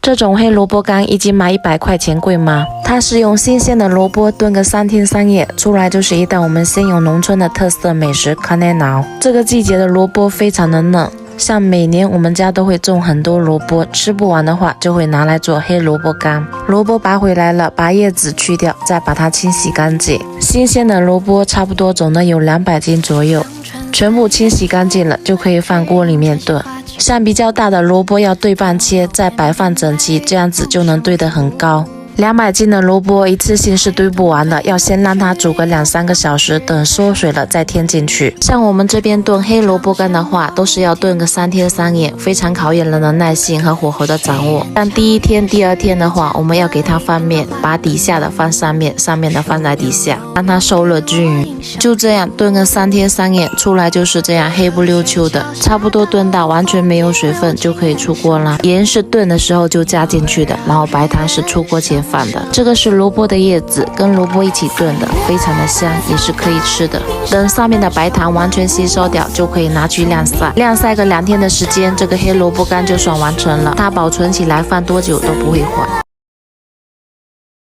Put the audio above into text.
这种黑萝卜干一斤卖100块钱贵吗？它是用新鲜的萝卜炖个3天3夜，出来就是一道我们仙永农村的特色美食卡内瑙。这个季节的萝卜非常的嫩，像每年我们家都会种很多萝卜，吃不完的话就会拿来做黑萝卜干。萝卜拔回来了，把叶子去掉，再把它清洗干净。新鲜的萝卜差不多总的有200斤左右，全部清洗干净了就可以放锅里面炖。像比较大的萝卜要对半切，再摆放整齐，这样子就能堆得很高。200斤的萝卜一次性是堆不完的，要先让它煮个2-3个小时，等缩水了再添进去。像我们这边炖黑萝卜干的话，都是要炖个3天3夜，非常考验人的耐心和火候的掌握。像第1天、第2天的话，我们要给它翻面，把底下的放上面，上面的放在底下，让它受热均匀。就这样炖个3天3夜，出来就是这样黑不溜秋的，差不多炖到完全没有水分就可以出锅了。盐是炖的时候就加进去的，然后白糖是出锅前放的。这个是萝卜的叶子，跟萝卜一起炖的，非常的香，也是可以吃的。等上面的白糖完全吸收掉，就可以拿去晾晒。晾晒个2天的时间，这个黑萝卜干就算完成了。它保存起来放多久都不会坏。